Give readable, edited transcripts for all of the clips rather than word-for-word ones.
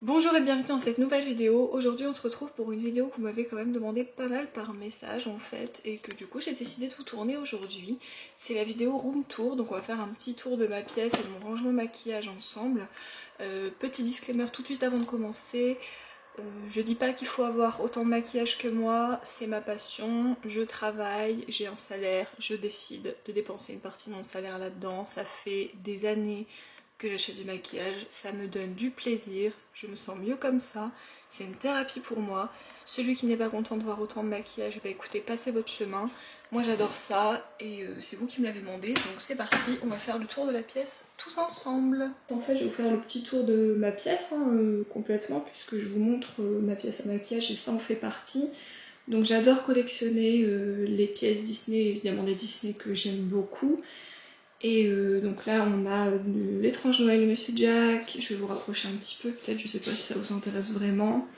Bonjour et bienvenue dans cette nouvelle vidéo. Aujourd'hui on se retrouve pour une vidéo que vous m'avez quand même demandé pas mal par message en fait et que du coup j'ai décidé de vous tourner aujourd'hui. C'est la vidéo room tour, donc on va faire un petit tour de ma pièce et de mon rangement maquillage ensemble. Petit disclaimer tout de suite avant de commencer, je dis pas qu'il faut avoir autant de maquillage que moi, c'est ma passion, je travaille, j'ai un salaire, je décide de dépenser une partie de mon salaire là-dedans, ça fait des années que j'achète du maquillage, ça me donne du plaisir, je me sens mieux comme ça, c'est une thérapie pour moi. Celui qui n'est pas content de voir autant de maquillage, bah écoutez, passez votre chemin. Moi j'adore ça et c'est vous qui me l'avez demandé, donc c'est parti, on va faire le tour de la pièce tous ensemble. En fait je vais vous faire le petit tour de ma pièce complètement puisque je vous montre ma pièce à maquillage et ça en fait partie. Donc j'adore collectionner les pièces Disney, évidemment des Disney que j'aime beaucoup. Et donc là on a l'étrange Noël de Monsieur Jack, je vais vous rapprocher un petit peu peut-être, je sais pas si ça vous intéresse vraiment.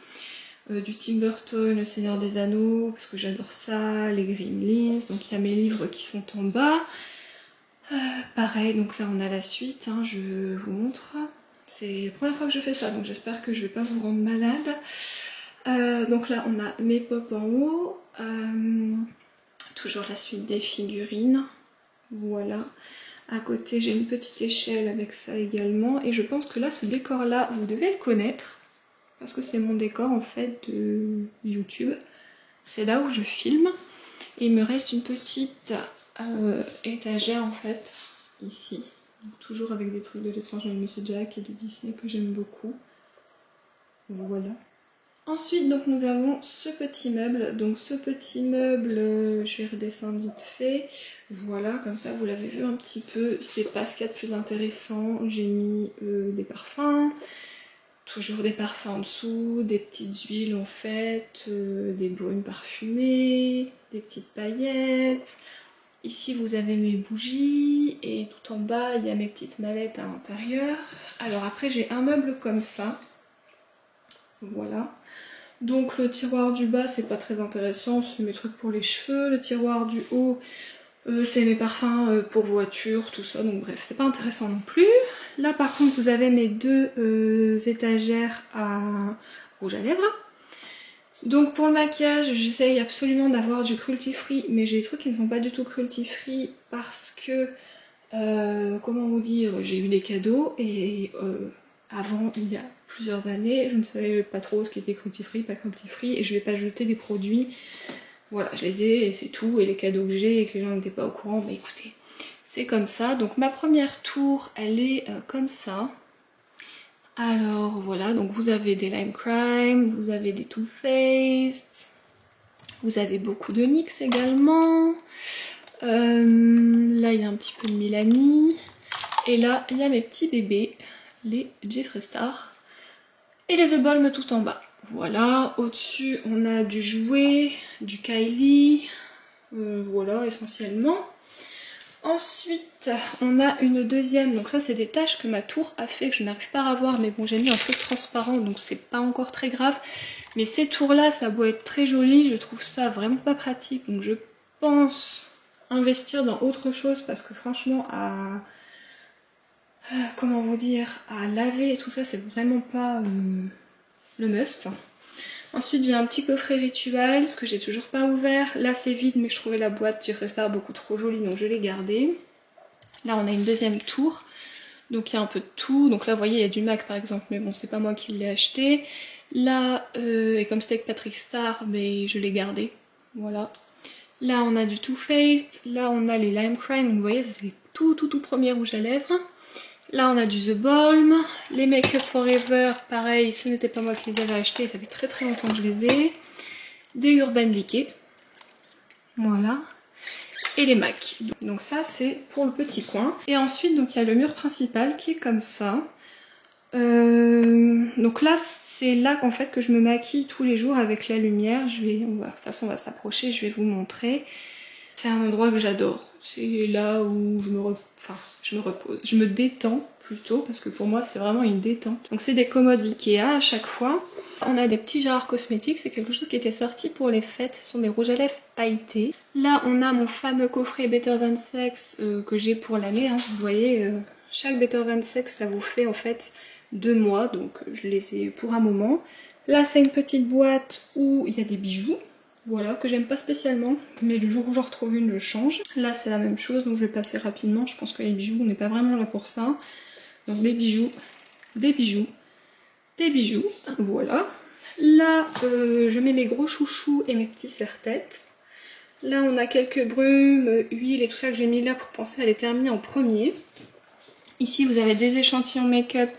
Du Tim Burton, Le Seigneur des Anneaux, parce que j'adore ça, les Gremlins, donc il y a mes livres qui sont en bas. Pareil, donc là on a la suite, je vous montre. C'est la première fois que je fais ça, donc j'espère que je vais pas vous rendre malade. Donc là on a mes pop en haut, toujours la suite des figurines, voilà. À côté, j'ai une petite échelle avec ça également. Et je pense que là, ce décor-là, vous devez le connaître. Parce que c'est mon décor, en fait, de YouTube. C'est là où je filme. Et il me reste une petite étagère, en fait, ici. Donc, toujours avec des trucs de l'étrange de Monsieur Jack et de Disney que j'aime beaucoup. Voilà. Ensuite, donc, nous avons ce petit meuble. Donc, ce petit meuble, je vais redescendre vite fait. Voilà, comme ça, vous l'avez vu un petit peu. C'est pas ce qu'il y a de plus intéressant. J'ai mis des parfums. Toujours des parfums en dessous. Des petites huiles, en fait. Des brunes parfumées. Des petites paillettes. Ici, vous avez mes bougies. Et tout en bas, il y a mes petites mallettes à l'intérieur. Alors, après, j'ai un meuble comme ça. Voilà. Donc le tiroir du bas c'est pas très intéressant, c'est mes trucs pour les cheveux. Le tiroir du haut c'est mes parfums pour voiture, tout ça, donc bref c'est pas intéressant non plus. Là par contre vous avez mes deux étagères à rouge à lèvres. Donc pour le maquillage j'essaye absolument d'avoir du cruelty free, mais j'ai des trucs qui ne sont pas du tout cruelty free parce que comment vous dire, j'ai eu des cadeaux et avant, il y a plusieurs années, je ne savais pas trop ce qui était cruelty free, pas cruelty free, et je vais pas jeter des produits. Voilà, je les ai et c'est tout, et les cadeaux que j'ai et que les gens n'étaient pas au courant, mais écoutez, c'est comme ça. Donc ma première tour, elle est comme ça. Alors voilà, donc vous avez des Lime Crime, vous avez des Too Faced, vous avez beaucoup de NYX également. Là il y a un petit peu de Milani, et là il y a mes petits bébés, les Jeffree Star et les The Balm tout en bas. Voilà, au-dessus on a du Jouet, du Kylie, voilà essentiellement. Ensuite on a une deuxième, donc ça c'est des taches que ma tour a fait que je n'arrive pas à voir, mais bon j'ai mis un truc transparent donc c'est pas encore très grave. Mais ces tours là ça doit être très joli, je trouve ça vraiment pas pratique, donc je pense investir dans autre chose parce que franchement à comment vous dire, à laver et tout ça c'est vraiment pas le must. Ensuite j'ai un petit coffret rituel, ce que j'ai toujours pas ouvert. Là c'est vide mais je trouvais la boîte Jeffree Star beaucoup trop jolie donc je l'ai gardée. Là on a une deuxième tour, donc il y a un peu de tout. Donc là vous voyez il y a du MAC par exemple, mais bon c'est pas moi qui l'ai acheté. Là, et comme c'était avec Patrick Star, mais je l'ai gardé, voilà. Là on a du Too Faced, là on a les Lime Crime, donc vous voyez ça c'est les tout premiers rouges à lèvres. Là on a du The Balm, les Make Up Forever, pareil, ce n'était pas moi qui les avais achetés, ça fait très longtemps que je les ai. Des Urban Decay, voilà. Et les MAC. Donc ça c'est pour le petit coin. Et ensuite donc il y a le mur principal qui est comme ça. Donc là c'est là qu'en fait que je me maquille tous les jours avec la lumière. De toute façon on va s'approcher, je vais vous montrer. C'est un endroit que j'adore. C'est là où je me repose. Je me détends plutôt parce que pour moi c'est vraiment une détente. Donc c'est des commodes Ikea à chaque fois. On a des petits jarres cosmétiques, c'est quelque chose qui était sorti pour les fêtes. Ce sont des rouges à lèvres pailletés. Là on a mon fameux coffret Better Than Sex que j'ai pour l'année. Vous voyez, chaque Better Than Sex ça vous fait en fait 2 mois, donc je les ai pour un moment. Là c'est une petite boîte où il y a des bijoux, voilà, que j'aime pas spécialement, mais le jour où j'en retrouve une, je change. Là c'est la même chose, donc je vais passer rapidement, je pense que les bijoux, on n'est pas vraiment là pour ça. Donc des bijoux, des bijoux, des bijoux, voilà. Là je mets mes gros chouchous et mes petits serre-têtes. Là on a quelques brumes, huiles et tout ça que j'ai mis là pour penser à les terminer en premier. Ici vous avez des échantillons make-up,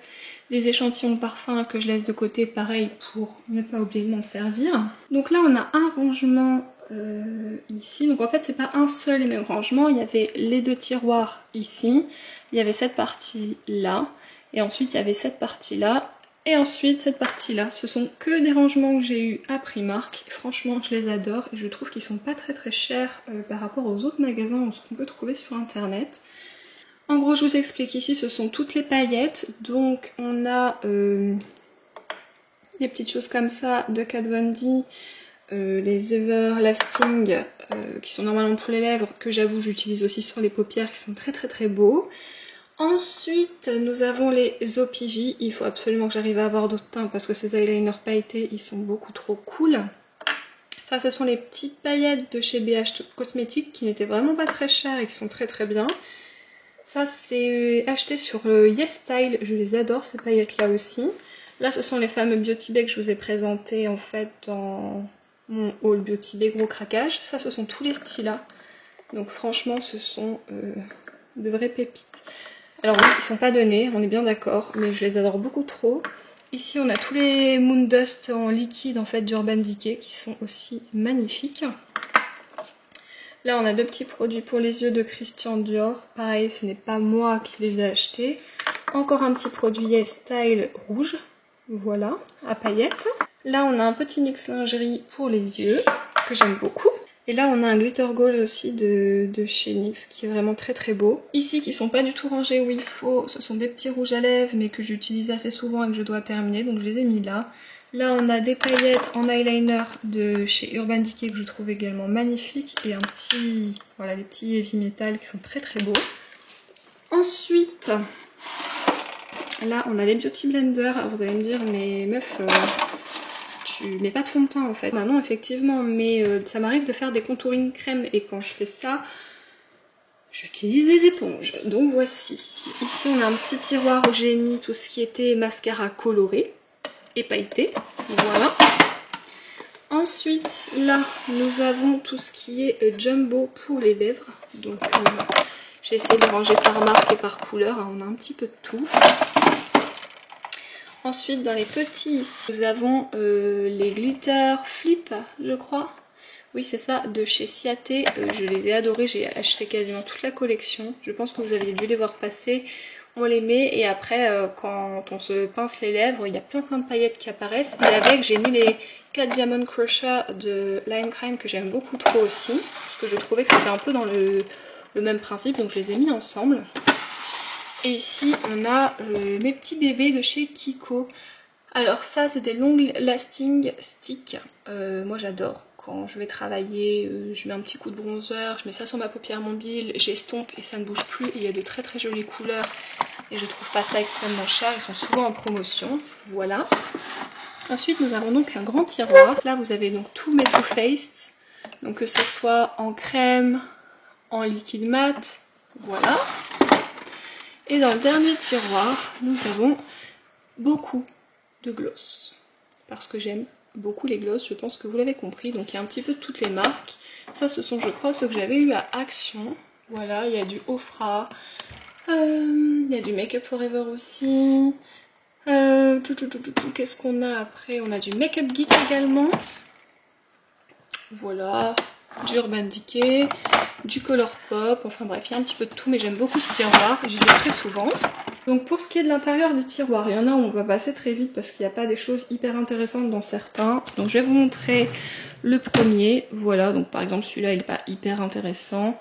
des échantillons parfums que je laisse de côté, pareil pour ne pas oublier de m'en servir. Donc là on a un rangement ici, donc en fait c'est pas un seul et même rangement, il y avait les 2 tiroirs ici, il y avait cette partie là, et ensuite il y avait cette partie là, et ensuite cette partie là. Ce sont que des rangements que j'ai eu à Primark, et franchement je les adore et je trouve qu'ils sont pas très chers par rapport aux autres magasins ou ce qu'on peut trouver sur internet. En gros, je vous explique ici, ce sont toutes les paillettes. Donc, on a des petites choses comme ça de Kat Von D, les Everlasting qui sont normalement pour les lèvres, que j'avoue j'utilise aussi sur les paupières, qui sont très beaux. Ensuite, nous avons les OPV. Il faut absolument que j'arrive à avoir d'autres teints parce que ces eyeliners pailletés, ils sont beaucoup trop cool. Ça, ce sont les petites paillettes de chez BH Cosmetics qui n'étaient vraiment pas très chères et qui sont très bien. Ça c'est acheté sur YesStyle, je les adore ces paillettes là aussi. Là ce sont les fameux Beauty Bay que je vous ai présentés en fait dans mon haul Beauty Bay gros craquage. Ça ce sont tous les styles. Donc franchement ce sont de vraies pépites. Alors oui, ils sont pas donnés, on est bien d'accord, mais je les adore beaucoup trop. Ici on a tous les Moon Dust en liquide en fait d'Urban Decay qui sont aussi magnifiques. Là on a 2 petits produits pour les yeux de Christian Dior. Pareil, ce n'est pas moi qui les ai achetés. Encore un petit produit YesStyle rouge. Voilà, à paillettes. Là on a un petit mix lingerie pour les yeux, que j'aime beaucoup. Et là on a un glitter gold aussi de chez NYX qui est vraiment très beau. Ici qui sont pas du tout rangés où il faut, ce sont des petits rouges à lèvres mais que j'utilise assez souvent et que je dois terminer, donc je les ai mis là. Là on a des paillettes en eyeliner de chez Urban Decay que je trouve également magnifiques. Et un petit, voilà, les petits heavy metal qui sont très beaux. Ensuite, là on a les Beauty Blender. Alors vous allez me dire mais meuf, tu mets pas de fond de teint en fait. Bah non effectivement, mais ça m'arrive de faire des contouring crème et quand je fais ça, j'utilise des éponges. Donc voici. Ici on a un petit tiroir où j'ai mis tout ce qui était mascara coloré et pailleté, voilà. Ensuite là nous avons tout ce qui est jumbo pour les lèvres, donc j'ai essayé de ranger par marque et par couleur, hein. On a un petit peu de tout. Ensuite dans les petits nous avons les glitter flip je crois, oui c'est ça, de chez Ciaté. Je les ai adorés, j'ai acheté quasiment toute la collection, je pense que vous aviez dû les voir passer. On les met et après quand on se pince les lèvres, il y a plein de paillettes qui apparaissent. Et avec j'ai mis les 4 Diamond Crusher de Line Crime que j'aime beaucoup trop aussi. Parce que je trouvais que c'était un peu dans le même principe, donc je les ai mis ensemble. Et ici on a mes petits bébés de chez Kiko. Alors ça c'est des long lasting sticks, moi j'adore. Quand je vais travailler, je mets un petit coup de bronzer, je mets ça sur ma paupière mobile, j'estompe et ça ne bouge plus. Et il y a de très jolies couleurs et je trouve pas ça extrêmement cher, ils sont souvent en promotion, voilà. Ensuite nous avons donc un grand tiroir. Là vous avez donc tous mes Too Faced, donc que ce soit en crème, en liquide mat, voilà. Et dans le dernier tiroir, nous avons beaucoup de gloss, parce que j'aime beaucoup les gloss, je pense que vous l'avez compris. Donc il y a un petit peu de toutes les marques. Ça ce sont je crois ceux que j'avais eu à Action. Voilà, il y a du Ofra, il y a du Make Up Forever aussi. Qu'est-ce qu'on a après? On a du Make Up Geek également. Voilà, du Urban Decay, du Colourpop, enfin bref, il y a un petit peu de tout, mais j'aime beaucoup ce tiroir, j'y vais très souvent. Donc pour ce qui est de l'intérieur du tiroir, il y en a où on va passer très vite parce qu'il n'y a pas des choses hyper intéressantes dans certains. Donc je vais vous montrer le premier, voilà, donc par exemple celui-là il n'est pas hyper intéressant.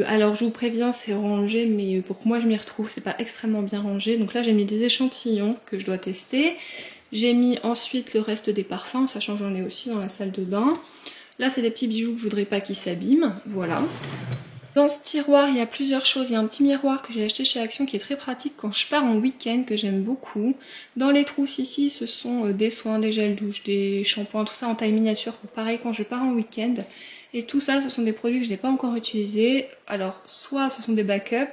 Alors je vous préviens, c'est rangé, mais pour que moi je m'y retrouve, c'est pas extrêmement bien rangé. Donc là j'ai mis des échantillons que je dois tester. J'ai mis ensuite le reste des parfums, sachant que j'en ai aussi dans la salle de bain. Là c'est des petits bijoux que je voudrais pas qu'ils s'abîment, voilà. Dans ce tiroir, il y a plusieurs choses. Il y a un petit miroir que j'ai acheté chez Action qui est très pratique quand je pars en week-end, que j'aime beaucoup. Dans les trousses ici, ce sont des soins, des gels douche, des shampoings, tout ça en taille miniature. Pareil quand je pars en week-end. Et tout ça, ce sont des produits que je n'ai pas encore utilisés. Alors, soit ce sont des backups,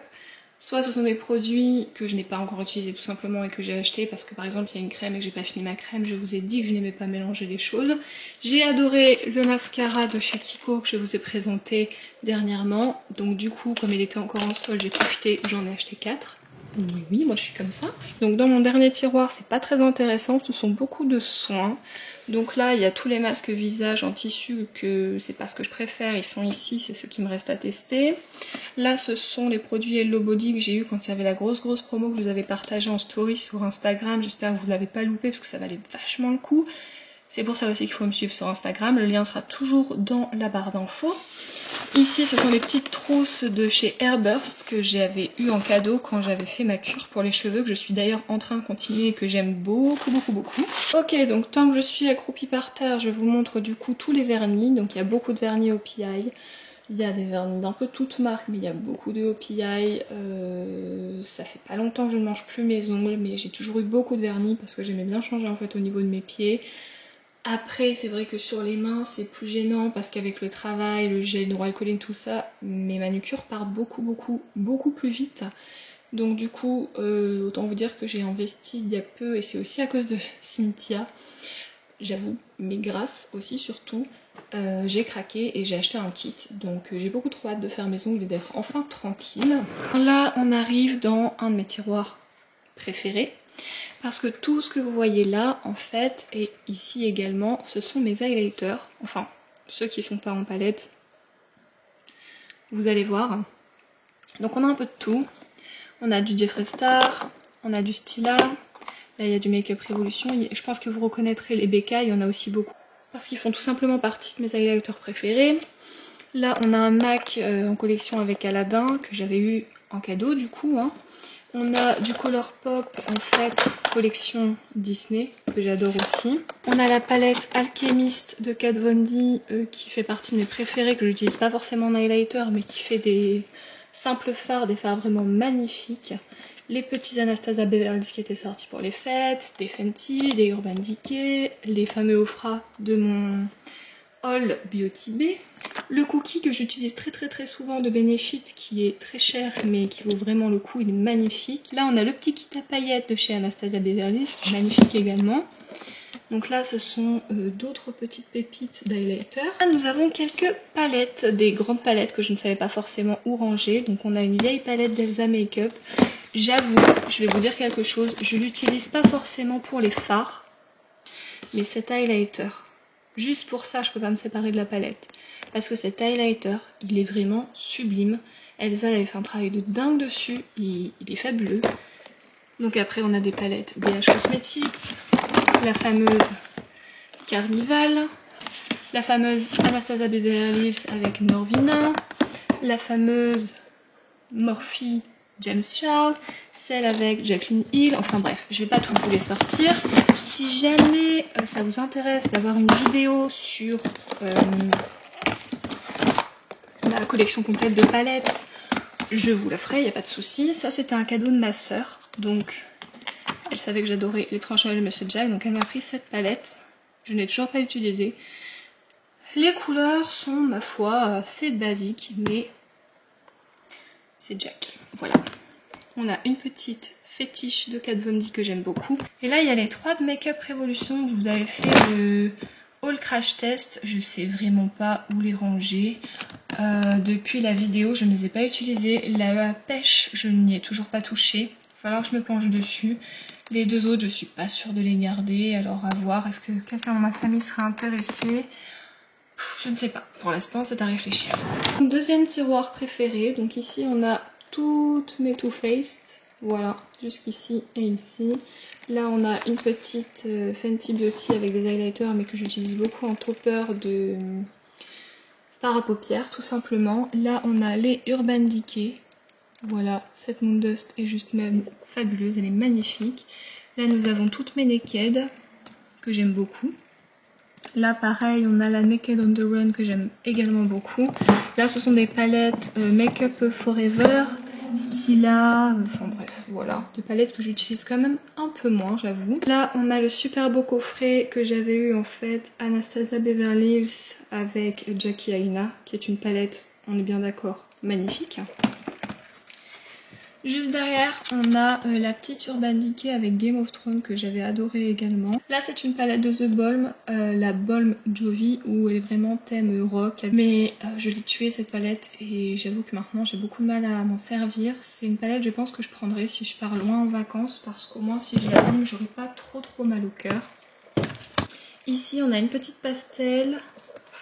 soit ce sont des produits que je n'ai pas encore utilisés tout simplement et que j'ai acheté parce que par exemple il y a une crème et que j'ai pas fini ma crème, je vous ai dit que je n'aimais pas mélanger les choses. J'ai adoré le mascara de chez Kiko que je vous ai présenté dernièrement, donc du coup comme il était encore en solde j'ai profité, j'en ai acheté 4. Oui, moi je suis comme ça. Donc dans mon dernier tiroir, c'est pas très intéressant, ce sont beaucoup de soins. Donc là, il y a tous les masques visage en tissu que c'est pas ce que je préfère, ils sont ici, c'est ceux qui me restent à tester. Là, ce sont les produits Hello Body que j'ai eu quand il y avait la grosse promo que je vous avais partagé en story sur Instagram. J'espère que vous ne l'avez pas loupé parce que ça valait vachement le coup. C'est pour ça aussi qu'il faut me suivre sur Instagram. Le lien sera toujours dans la barre d'infos. Ici, ce sont les petites trousses de chez Airburst que j'avais eu en cadeau quand j'avais fait ma cure pour les cheveux, que je suis d'ailleurs en train de continuer et que j'aime beaucoup. Ok, donc tant que je suis accroupie par terre, je vous montre du coup tous les vernis. Donc il y a beaucoup de vernis OPI. Il y a des vernis d'un peu toutes marques, mais il y a beaucoup de OPI. Ça fait pas longtemps que je ne mange plus mes ongles, mais j'ai toujours eu beaucoup de vernis parce que j'aimais bien changer en fait au niveau de mes pieds. Après, c'est vrai que sur les mains, c'est plus gênant parce qu'avec le travail, le gel hydroalcoolique, tout ça, mes manucures partent beaucoup plus vite. Donc du coup, autant vous dire que j'ai investi il y a peu, et c'est aussi à cause de Cynthia, j'avoue, mais grâce aussi surtout, j'ai craqué et j'ai acheté un kit. Donc j'ai beaucoup trop hâte de faire mes ongles et d'être enfin tranquille. Là, on arrive dans un de mes tiroirs préférés. Parce que tout ce que vous voyez là, en fait, et ici également, ce sont mes highlighters. Enfin, ceux qui sont pas en palette, vous allez voir. Donc on a un peu de tout. On a du Jeffree Star, on a du Stila. Là, il y a du Make Up Revolution. Je pense que vous reconnaîtrez les BK, il y en a aussi beaucoup. Parce qu'ils font tout simplement partie de mes highlighters préférés. Là, on a un MAC en collection avec Aladdin, que j'avais eu en cadeau du coup, hein. On a du Colourpop en fait collection Disney que j'adore aussi. On a la palette Alchemist de Kat Von D qui fait partie de mes préférés, que j'utilise pas forcément en highlighter mais qui fait des simples fards, des fards vraiment magnifiques. Les petits Anastasia Beverly Hills qui étaient sortis pour les fêtes, des Fenty, des Urban Decay, les fameux Ofra de mon haul Beauty Bay. Le cookie que j'utilise très souvent de Benefit qui est très cher mais qui vaut vraiment le coup, il est magnifique. Là on a le petit kit à paillettes de chez Anastasia Beverly Hills qui est magnifique également. Donc là ce sont d'autres petites pépites d'highlighter. Là nous avons quelques palettes, des grandes palettes que je ne savais pas forcément où ranger. Donc on a une vieille palette d'Elsa Makeup. J'avoue, je vais vous dire quelque chose, je l'utilise pas forcément pour les fards, mais cet highlighter, juste pour ça je peux pas me séparer de la palette. Parce que cet highlighter, il est vraiment sublime. Elsa avait fait un travail de dingue dessus, il est fabuleux. Donc après on a des palettes BH Cosmetics, la fameuse Carnival, la fameuse Anastasia Beverly Hills avec Norvina, la fameuse Morphe James Charles, celle avec Jacqueline Hill, enfin bref, je vais pas tout vous les sortir. Si jamais ça vous intéresse d'avoir une vidéo sur la collection complète de palettes, je vous la ferai, il n'y a pas de souci. Ça c'était un cadeau de ma soeur, donc elle savait que j'adorais l'étrange Noël de Monsieur Jack, donc elle m'a pris cette palette. Je n'ai toujours pas utilisée. Les couleurs sont, ma foi, assez basiques, mais c'est Jack. Voilà. On a une petite fétiche de Kat Von D que j'aime beaucoup. Et là, il y a les 3 de Make Up Revolution. Je vous avais fait le haul crash test. Je sais vraiment pas où les ranger. Depuis la vidéo, je ne les ai pas utilisés. La pêche, je n'y ai toujours pas touché. Il va falloir que je me penche dessus. Les 2 autres, je suis pas sûre de les garder. Alors à voir, est-ce que quelqu'un dans ma famille serait intéressé? Je ne sais pas. Pour l'instant, c'est à réfléchir. Deuxième tiroir préféré. Donc ici, on a toutes mes Too Faced. Voilà, jusqu'ici et ici. Là, on a une petite Fenty Beauty avec des highlighters, mais que j'utilise beaucoup en topper de fard à paupières, tout simplement. Là, on a les Urban Decay. Voilà, cette Moon Dust est juste même fabuleuse, elle est magnifique. Là, nous avons toutes mes Naked, que j'aime beaucoup. Là, pareil, on a la Naked on the Run, que j'aime également beaucoup. Là ce sont des palettes Make Up Forever, Stila, enfin bref, voilà. Des palettes que j'utilise quand même un peu moins, j'avoue. Là on a le super beau coffret que j'avais eu en fait, Anastasia Beverly Hills avec Jackie Aina, qui est une palette, on est bien d'accord, magnifique. Juste derrière, on a la petite Urban Decay avec Game of Thrones que j'avais adoré également. Là, c'est une palette de The Balm, la Balm Jovi, où elle est vraiment thème rock. Mais je l'ai tuée cette palette et j'avoue que maintenant j'ai beaucoup de mal à m'en servir. C'est une palette, je pense, que je prendrai si je pars loin en vacances parce qu'au moins si je l'abîme, j'aurai pas trop mal au cœur. Ici, on a une petite pastel.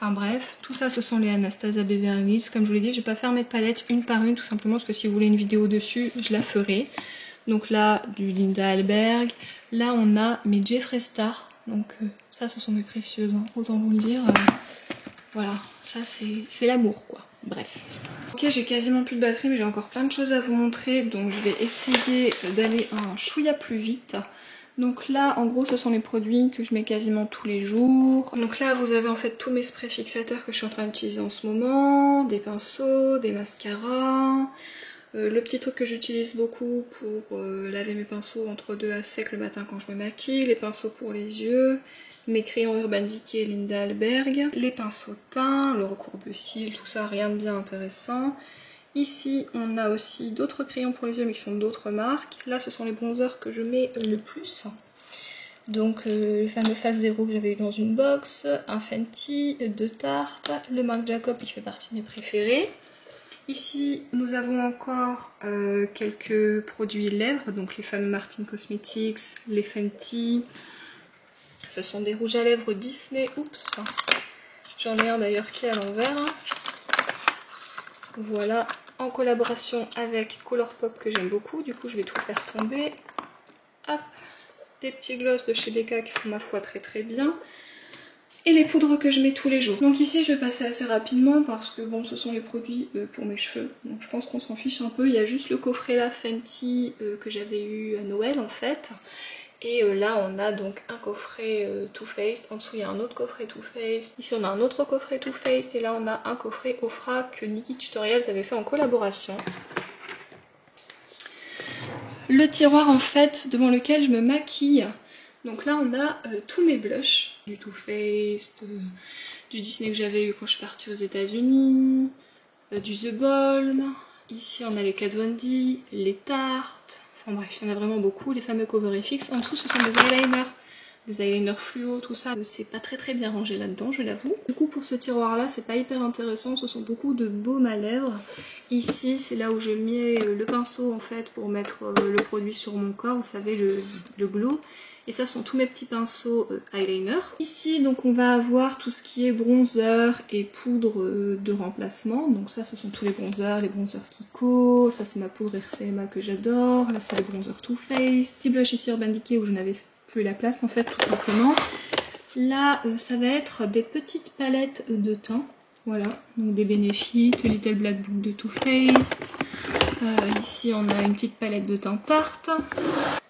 Enfin bref, tout ça ce sont les Anastasia Beverly Hills. Comme je vous l'ai dit, je vais pas faire mes palettes une par une tout simplement parce que si vous voulez une vidéo dessus, je la ferai. Donc là, du Linda Alberg. Là, on a mes Jeffree Star. Donc ça, ce sont mes précieuses, hein. Autant vous le dire. Voilà, ça c'est l'amour quoi. Bref. Ok, j'ai quasiment plus de batterie mais j'ai encore plein de choses à vous montrer. Donc je vais essayer d'aller un chouïa plus vite. Donc là, en gros, ce sont les produits que je mets quasiment tous les jours. Donc là, vous avez en fait tous mes sprays fixateurs que je suis en train d'utiliser en ce moment. Des pinceaux, des mascaras. Le petit truc que j'utilise beaucoup pour laver mes pinceaux entre deux à sec le matin quand je me maquille. Les pinceaux pour les yeux. Mes crayons Urban Decay Linda Alberg. Les pinceaux teints, le recourbe-cils, tout ça, rien de bien intéressant. Ici, on a aussi d'autres crayons pour les yeux, mais qui sont d'autres marques. Là, ce sont les bronzers que je mets le plus. Donc, le fameux Face Zero que j'avais eu dans une box, un Fenty, deux Tarte, le Marc Jacob qui fait partie de mes préférés. Ici, nous avons encore quelques produits lèvres, donc les fameux Martin Cosmetics, les Fenty. Ce sont des rouges à lèvres Disney. Oups, j'en ai un d'ailleurs qui est à l'envers. Voilà, en collaboration avec Colourpop que j'aime beaucoup, du coup je vais tout faire tomber. Hop, des petits gloss de chez Becca qui sont ma foi très bien. Et les poudres que je mets tous les jours. Donc ici je vais passer assez rapidement parce que bon, ce sont les produits pour mes cheveux. Donc je pense qu'on s'en fiche un peu, il y a juste le coffret là Fenty que j'avais eu à Noël en fait. Et là on a donc un coffret Too Faced, en dessous il y a un autre coffret Too Faced, ici on a un autre coffret Too Faced et là on a un coffret Ofra que Nikki Tutorials avait fait en collaboration. Le tiroir en fait devant lequel je me maquille, donc là on a tous mes blushs, du Too Faced, du Disney que j'avais eu quand je suis partie aux États-Unis, du The Balm, ici on a les Kat Von D, les Tarte. Enfin bref, il y en a vraiment beaucoup, les fameux Cover FX. En dessous, ce sont des eyeliners fluo, tout ça. C'est pas très bien rangé là-dedans, je l'avoue. Du coup, pour ce tiroir-là, c'est pas hyper intéressant. Ce sont beaucoup de baumes à lèvres. Ici, c'est là où je mets le pinceau en fait pour mettre le produit sur mon corps. Vous savez, le glow. Et ça, ce sont tous mes petits pinceaux eyeliner. Ici, donc, on va avoir tout ce qui est bronzer et poudre de remplacement. Donc ça, ce sont tous les bronzers Kiko. Ça, c'est ma poudre RCMA que j'adore. Là, c'est les bronzers Too Faced. Petit blush ici Urban Decay où je n'avais plus la place, en fait, tout simplement. Là, ça va être des petites palettes de teint. Voilà, donc des Benefit, le Little Black Book de Too Faced. Ici on a une petite palette de teint Tarte.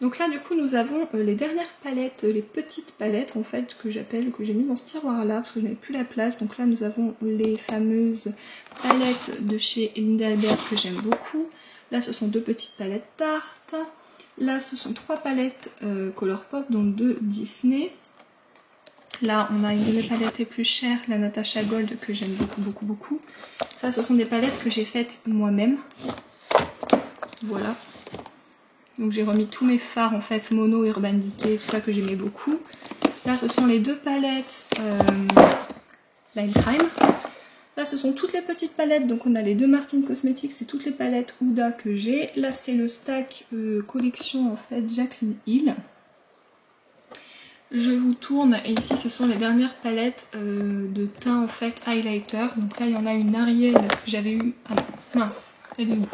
Donc là du coup nous avons les dernières palettes, les petites palettes en fait que j'ai mis dans ce tiroir là parce que je n'avais plus la place. Donc là nous avons les fameuses palettes de chez Linda Alberg que j'aime beaucoup. Là ce sont deux petites palettes Tarte. Là ce sont trois palettes Colourpop, donc deux Disney. Là, on a une de mes palettes les plus chères, la Natasha Gold, que j'aime beaucoup. Ça, ce sont des palettes que j'ai faites moi-même. Voilà. Donc j'ai remis tous mes fards, en fait, Mono, Urban Decay, tout ça que j'aimais beaucoup. Là, ce sont les deux palettes Lime Crime. Là, ce sont toutes les petites palettes. Donc on a les deux Martin Cosmetics et toutes les palettes Huda que j'ai. Là, c'est le stack collection, en fait, Jaclyn Hill. Je vous tourne et ici ce sont les dernières palettes de teint en fait highlighter. Donc là il y en a une Ariel que j'avais eu. Ah mince, elle est où?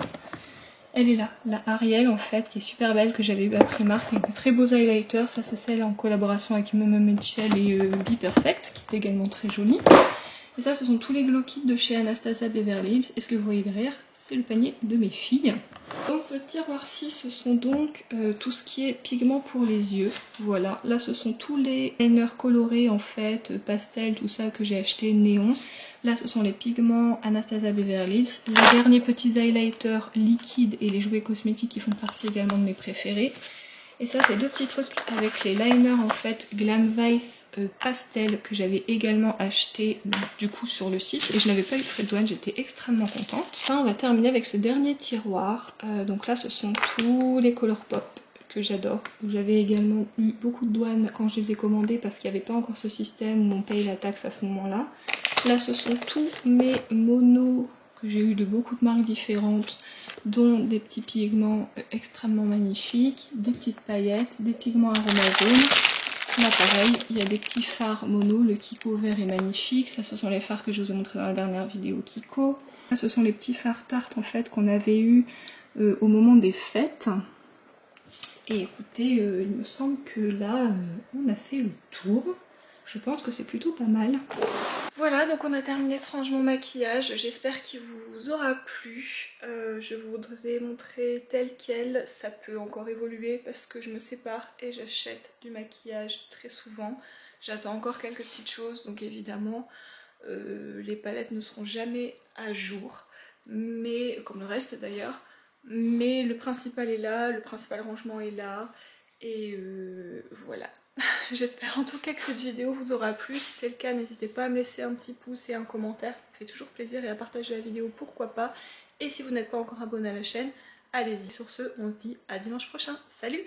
Elle est là, la Ariel en fait qui est super belle que j'avais eu à Primark avec de très beaux highlighters. Ça c'est celle en collaboration avec Momo Mitchell et Be Perfect qui est également très jolie. Et ça ce sont tous les glow kits de chez Anastasia Beverly Hills. Et ce que vous voyez derrière c'est le panier de mes filles. Dans ce tiroir-ci, ce sont donc tout ce qui est pigments pour les yeux. Voilà, là ce sont tous les liners colorés en fait, pastel, tout ça que j'ai acheté néon. Là ce sont les pigments Anastasia Beverly Hills, les derniers petits highlighters liquides et les jouets cosmétiques qui font partie également de mes préférés. Et ça c'est deux petits trucs avec les liners en fait Glam Vice pastel que j'avais également acheté du coup sur le site et je n'avais pas eu de frais de douane, j'étais extrêmement contente. Enfin on va terminer avec ce dernier tiroir, donc là ce sont tous les Colourpop que j'adore, où j'avais également eu beaucoup de douane quand je les ai commandés parce qu'il n'y avait pas encore ce système où on paye la taxe à ce moment là. Là ce sont tous mes monos que j'ai eu de beaucoup de marques différentes, dont des petits pigments extrêmement magnifiques, des petites paillettes, des pigments aromazones. Là pareil, il y a des petits fards mono, le Kiko vert est magnifique, ça ce sont les fards que je vous ai montré dans la dernière vidéo Kiko. Là ce sont les petits fards Tarte en fait qu'on avait eu au moment des fêtes. Et écoutez, il me semble que là on a fait le tour. Je pense que c'est plutôt pas mal. Voilà, donc on a terminé ce rangement maquillage. J'espère qu'il vous aura plu. Je vous ai montré tel quel. Ça peut encore évoluer parce que je me sépare et j'achète du maquillage très souvent. J'attends encore quelques petites choses, donc évidemment les palettes ne seront jamais à jour, mais comme le reste d'ailleurs. Mais le principal est là, le principal rangement est là, et voilà. J'espère en tout cas que cette vidéo vous aura plu. Si c'est le cas, n'hésitez pas à me laisser un petit pouce et un commentaire, ça me fait toujours plaisir, et à partager la vidéo pourquoi pas. Et si vous n'êtes pas encore abonné à la chaîne, allez-y. Sur ce, on se dit à dimanche prochain. Salut!